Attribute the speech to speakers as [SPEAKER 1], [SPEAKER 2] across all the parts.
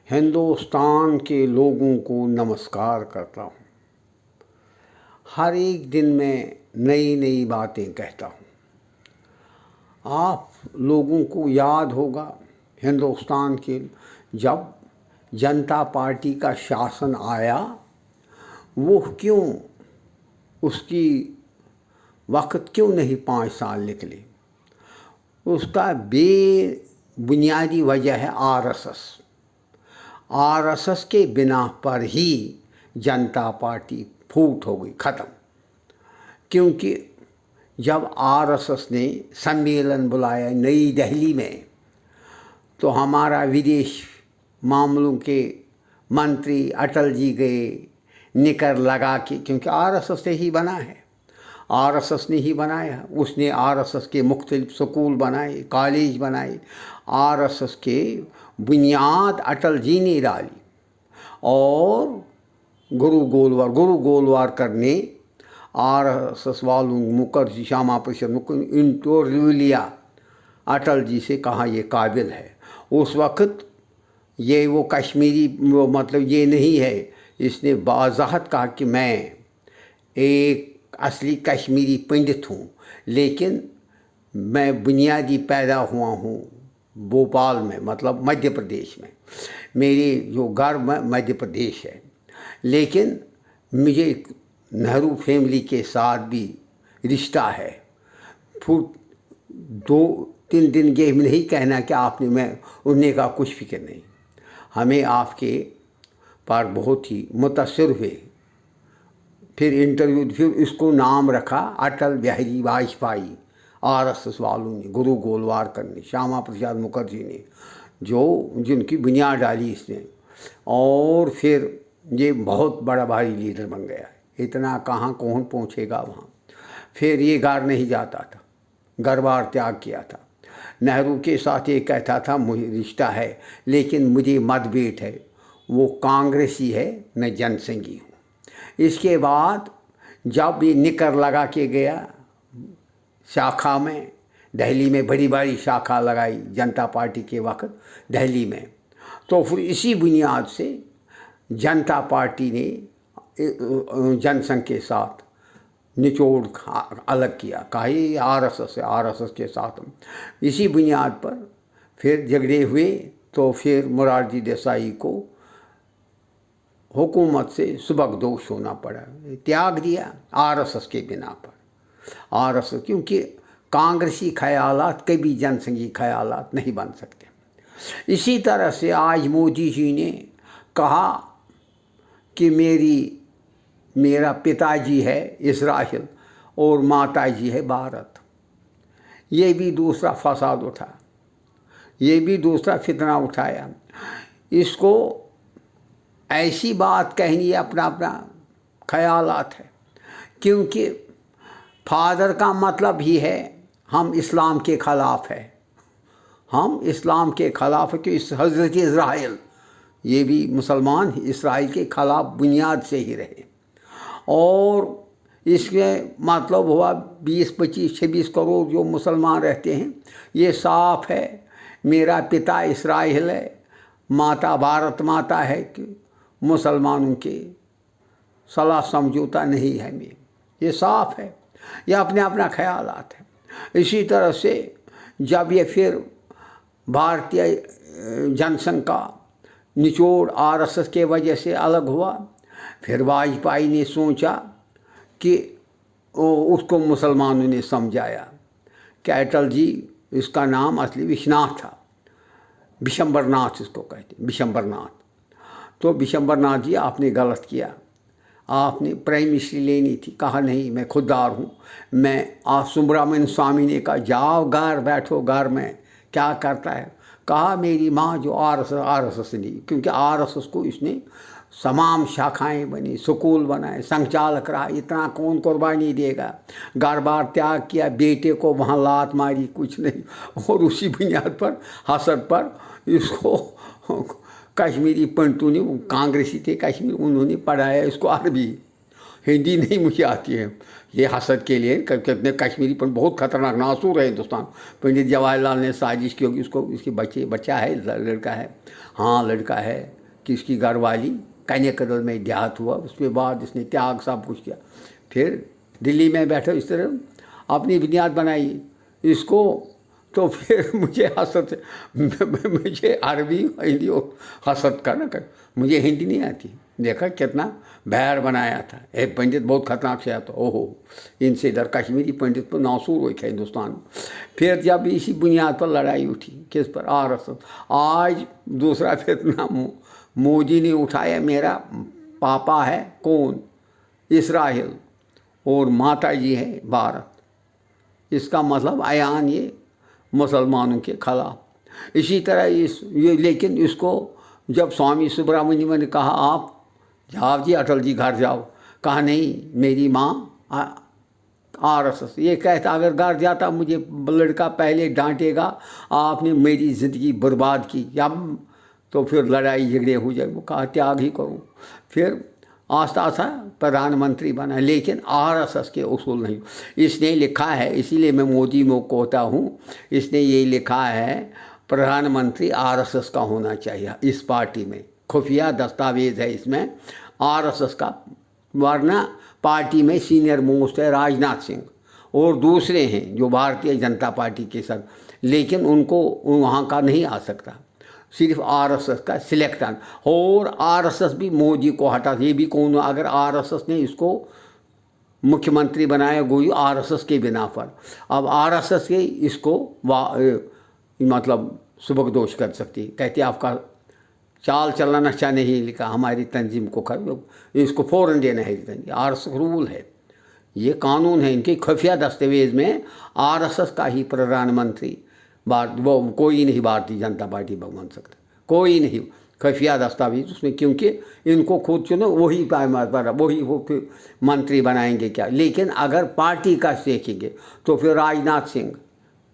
[SPEAKER 1] हिंदुस्तान के लोगों को नमस्कार करता हूँ। हर एक दिन मैं नई नई बातें कहता हूँ। आप लोगों को याद होगा हिंदुस्तान के जब जनता पार्टी का शासन आया, वो क्यों उसकी वक्त क्यों नहीं 5 साल निकले। उसका बेबुनियादी वजह है आरएसएस के बिना पर ही जनता पार्टी फूट हो गई, ख़त्म। क्योंकि जब आरएसएस ने सम्मेलन बुलाया नई दिल्ली में, तो हमारा विदेश मामलों के मंत्री अटल जी गए निकर लगा के, क्योंकि आरएसएस से ही बना है, आरएसएस ने ही बनाया। उसने आरएसएस के मुख्तलिफ स्कूल बनाए, कॉलेज बनाए, आरएसएस के बुनियाद अटल जी ने डाली। और गुरु गोलवारकर ने आरएसएस वालों मुखर्जी, श्यामा प्रसाद मुखर्जी इंटरव्यू लिया अटल जी से, कहा ये काबिल है। उस वक्त ये वो कश्मीरी मतलब ये नहीं है, इसने बाज़ाहत कहा कि मैं एक असली कश्मीरी पंडित हूँ, लेकिन मैं बुनियादी पैदा हुआ हूँ भोपाल में, मतलब मध्य प्रदेश में। मेरी जो घर मध्य प्रदेश है, लेकिन मुझे नेहरू फैमिली के साथ भी रिश्ता है। फिर 2-3 दिन ये नहीं कहना कि आपने, मैं उन्हें कहा कुछ फिक्र नहीं, हमें आपके पर बहुत ही मुतासिर हुए। फिर इंटरव्यू, फिर इसको नाम रखा अटल बिहारी वाजपेयी। आरएसएस वालों ने, गुरु गोलवारकर ने, श्यामा प्रसाद मुखर्जी ने, जिनकी बुनियाद डाली इसने। और फिर ये बहुत बड़ा भारी लीडर बन गया। इतना कहाँ कौन पहुँचेगा वहाँ। फिर ये घर नहीं जाता था, घर बार त्याग किया था। नेहरू के साथ ये कहता था मुझे रिश्ता है, लेकिन मुझे मतभेद है, वो कांग्रेसी है, मैं जनसंघी हूँ। इसके बाद जब ये निकर लगा के गया शाखा में, दिल्ली में बड़ी बड़ी शाखा लगाई जनता पार्टी के वक्त दिल्ली में, तो फिर इसी बुनियाद से जनता पार्टी ने जनसंघ के साथ निचोड़ अलग किया, कहा ये आरएसएस है, आरएसएस के साथ। इसी बुनियाद पर फिर झगड़े हुए, तो फिर मोरारजी देसाई को हुकूमत से सुबकदोश होना पड़ा, त्याग दिया आरएसएस के बिना पर। आरएसएस, क्योंकि कांग्रेसी ख्यालात कभी जनसंघी ख्यालात नहीं बन सकते। इसी तरह से आज मोदी जी ने कहा कि मेरा पिताजी है इस्राइल और माताजी है भारत। ये भी दूसरा फसाद उठा, ये भी दूसरा फितना उठाया। इसको ऐसी बात कहनी अपना अपना ख्यालात है, क्योंकि फादर का मतलब ही है हम इस्लाम के ख़िलाफ़ है, हम इस्लाम के ख़िलाफ़ है कि इस हज़रत इस्राइल, ये भी मुसलमान इसराइल के ख़िलाफ़ बुनियाद से ही रहे। और इसमें मतलब हुआ 20, 25, 26 करोड़ जो मुसलमान रहते हैं। ये साफ है मेरा पिता इसराइल है, माता भारत माता है, कि मुसलमानों के सलाह समझौता नहीं है में, ये साफ है। यह अपने अपना ख्यालात है। इसी तरह से जब ये फिर भारतीय जनसंघ का निचोड़ आरएसएस के वजह से अलग हुआ, फिर वाजपेयी ने सोचा कि उसको मुसलमानों ने समझाया कि अटल जी, इसका नाम असली विश्वनाथ था, विशंबरनाथ इसको कहते, विशंबरनाथ। तो विशंबरनाथ जी आपने गलत किया, आपने प्राइम मिनिस्ट्री लेनी थी। कहा नहीं, मैं खुददार हूँ। मैं सुब्रमण्यम स्वामी ने कहा जाओ घर बैठो, घर में क्या करता है। कहा मेरी माँ जो आरएसएस नहीं, क्योंकि आरएसएस को इसने तमाम शाखाएं बनी, स्कूल बनाए, संचालक रहा, इतना कौन कुर्बानी देगा। घर बार त्याग किया, बेटे को वहाँ लात मारी, कुछ नहीं। और उसी बुनियाद पर, हसद पर इसको कश्मीरी पंडितों ने, कांग्रेसी थे कश्मीर, उन्होंने पढ़ाया इसको अरबी, हिंदी नहीं मुझे आती है, ये हसद के लिए कितने कश्मीरी पर बहुत खतरनाक नासूर है हिंदुस्तान। पंडित जवाहरलाल ने साजिश की होगी, उसको इसके बच्चा है, लड़का है, हाँ लड़का है, कि इसकी घरवाली कन्याकुमारी में देहात हुआ, उसके बाद इसने त्याग सब कुछ किया, फिर दिल्ली में बैठे इस तरह अपनी बुनियाद बनाई इसको। तो फिर मुझे हसद, मुझे अरबी हिंदी और हसद का ना कर, मुझे हिंदी नहीं आती। देखा कितना बैर बनाया था, एक पंडित बहुत खतरनाक से आता, ओहो इनसे इधर कश्मीरी पंडित पर नासूर हुए थे हिंदुस्तान में। फिर जब इसी बुनियाद पर लड़ाई उठी, किस पर, RSS। आज दूसरा फितना मोदी ने उठाया, मेरा पापा है कौन, इसराइल, और माता जी है भारत। इसका मतलब अयान ये मुसलमानों के खिलाफ। इसी तरह ये लेकिन इसको जब स्वामी सुब्रमण्यम ने कहा आप जाओ जी अटल जी घर जाओ, कहा नहीं मेरी माँ RSS। ये कहता अगर घर जाता मुझे लड़का पहले डांटेगा, आपने मेरी ज़िंदगी बर्बाद की, अब तो फिर लड़ाई झगड़े हो जाए। वो कहा त्याग ही करूँ। फिर आस्ता आस्ता प्रधानमंत्री बना, लेकिन RSS के उसूल नहीं। इसने लिखा है, इसीलिए मैं मोदी में कहता हूँ, इसने ये लिखा है प्रधानमंत्री RSS का होना चाहिए इस पार्टी में, खुफिया दस्तावेज है इसमें RSS का, वरना पार्टी में सीनियर मोस्ट है राजनाथ सिंह और दूसरे हैं जो भारतीय जनता पार्टी के साथ, लेकिन उनको वहाँ का नहीं आ सकता, सिर्फ RSS का सिलेक्शन। और RSS भी मोदी को हटा, ये भी कौन, अगर RSS ने इसको मुख्यमंत्री बनाया गोई RSS के बिना पर, अब RSS के इसको मतलब सुबकदोश कर सकती, कहती आपका चाल चलन अच्छा नहीं लिखा, हमारी तंजीम को कर, इसको फ़ौरन देना है। RSS रूल है, ये कानून है इनके खुफिया दस्तावेज में RSS का ही प्रधानमंत्री वो कोई नहीं भारतीय जनता पार्टी बन सकता, कोई नहीं, खुफिया दस्तावेज उसमें, क्योंकि इनको खुद चुनो वही वही वो फिर मंत्री बनाएंगे क्या। लेकिन अगर पार्टी का देखेंगे तो फिर राजनाथ सिंह,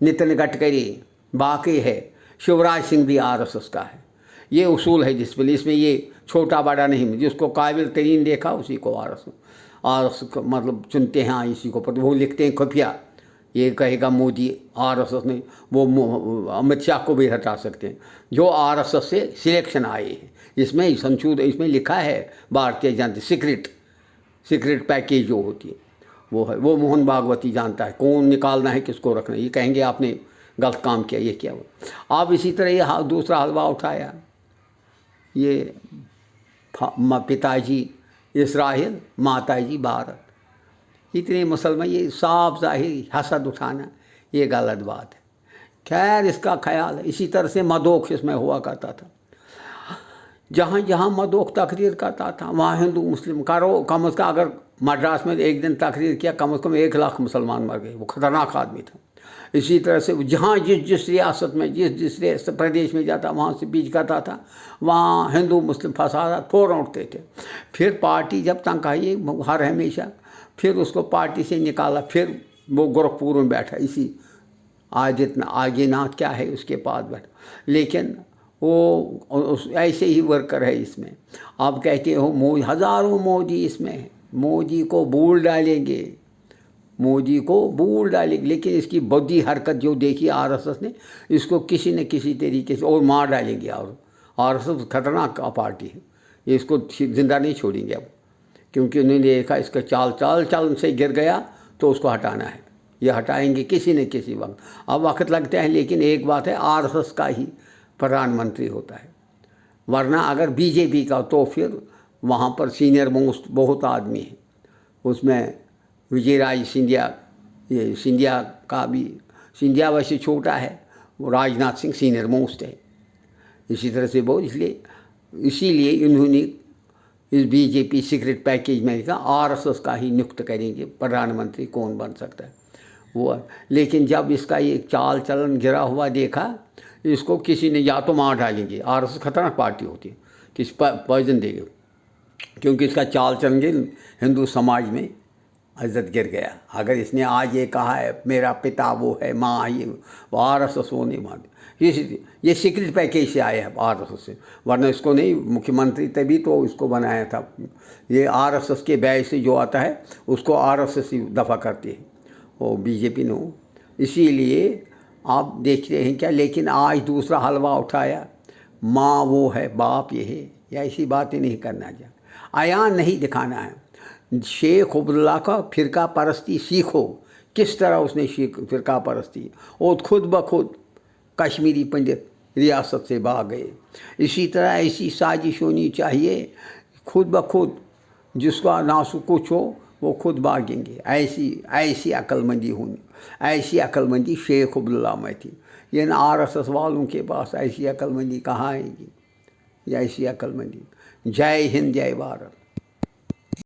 [SPEAKER 1] नितिन गडकरी, बाकी है, शिवराज सिंह भी RSS का है। ये उसूल है जिसमें, इसमें ये छोटा बड़ा नहीं, जिसको काबिल तरीन देखा उसी को RSS मतलब चुनते हैं, इसी को पर वो लिखते हैं खुफिया। ये कहेगा मोदी RSS नहीं, वो अमित शाह को भी हटा सकते हैं जो RSS से सिलेक्शन आए हैं। इसमें संशोधन इसमें लिखा है भारतीय जनता सीक्रेट पैकेज जो होती है वो है, वो मोहन भागवती जानता है कौन निकालना है किसको रखना है। ये कहेंगे आपने गलत काम किया, ये क्या हुआ। अब इसी तरह ये दूसरा हलवा उठाया, ये पिताजी इसराइल, माताजी भारत, इतने मुसलमान, ये साफ ज़ाहिर हसद उठाना, ये गलत बात है। खैर इसका ख्याल है। इसी तरह से मदोख इसमें हुआ करता था, जहाँ जहाँ मदोख तकरीर करता था वहाँ हिंदू मुस्लिम करो, कम अज़ कम अगर मद्रास में एक दिन तकरीर किया कम से कम 1 लाख मुसलमान मर गए, वो खतरनाक आदमी था। इसी तरह से जहाँ जिस रियासत में जिस प्रदेश में जाता वहाँ से बीच करता था, वहाँ हिंदू मुस्लिम फसाद फ़ौरन उठते थे। फिर पार्टी जब तक आई हर हमेशा, फिर उसको पार्टी से निकाला, फिर वो गोरखपुर में बैठा, इसी आदित्यनाथ क्या है उसके पास बैठा। लेकिन वो ऐसे ही वर्कर है इसमें। आप कहते हो मोदी, हज़ारों मोदी इसमें है, मोदी को भूल डालेंगे, मोदी को भूल डालेंगे, लेकिन इसकी बदी हरकत जो देखी RSS ने, इसको किसी न किसी तरीके से और मार डालेंगे। और RSS खतरनाक पार्टी है, ये इसको जिंदा नहीं छोड़ेंगे अब, क्योंकि उन्होंने देखा इसका चाल से गिर गया तो उसको हटाना है, ये हटाएंगे किसी न किसी वक्त। अब वक्त लगता है, लेकिन एक बात है RSS का ही प्रधानमंत्री होता है, वरना अगर BJP का तो फिर वहाँ पर सीनियर मोस्ट बहुत आदमी है, उसमें विजयराज सिंधिया, ये सिंधिया का भी, सिंधिया वैसे छोटा है, वो राजनाथ सिंह सीनियर मोस्ट है। इसी तरह से बहुत, इसीलिए इन्होंने इस BJP सीक्रेट पैकेज में कहा RSS का ही नियुक्त करेंगे प्रधानमंत्री, कौन बन सकता है वो है। लेकिन जब इसका ये चाल चलन गिरा हुआ देखा, इसको किसी ने या तो मार डालेंगे, RSS खतरनाक पार्टी होती है, किसी पॉइजन देंगे, क्योंकि इसका चाल चलन हिंदू समाज में इज्जत गिर गया। अगर इसने आज ये कहा है मेरा पिता वो है, माँ ये, वो RSS वो नहीं मानते। ये सीक्रेट पैकेज से आया है आरएसएस से, वरना इसको नहीं, मुख्यमंत्री तभी तो इसको बनाया था। ये आरएसएस के व्यय से जो आता है उसको आरएसएस ही दफ़ा करती है वो बीजेपी ने। इसीलिए आप देखते हैं क्या, लेकिन आज दूसरा हलवा उठाया, माँ वो है बाप ये है, या ऐसी बातें नहीं करना चाहिए, आयान नहीं दिखाना है। शेख अब्दुल्ला का फ़िरका परस्ती सीखो, किस तरह उसने फ़िरका परस्ती, और खुद ब खुद कश्मीरी पंडित रियासत से भाग गए। इसी तरह ऐसी साजिश होनी चाहिए, खुद ब खुद जिसका नासु कुछ हो वो खुद भागेंगे। ऐसी अक्लमंदी होनी, ऐसी अक्लमंदी शेख अब्दुल्ला में थी। इन आरएसएस वालों के पास ऐसी अक्लमंदी कहाँ आएगी, या ऐसी अक्लमंदी। जय हिंद, जय भारत।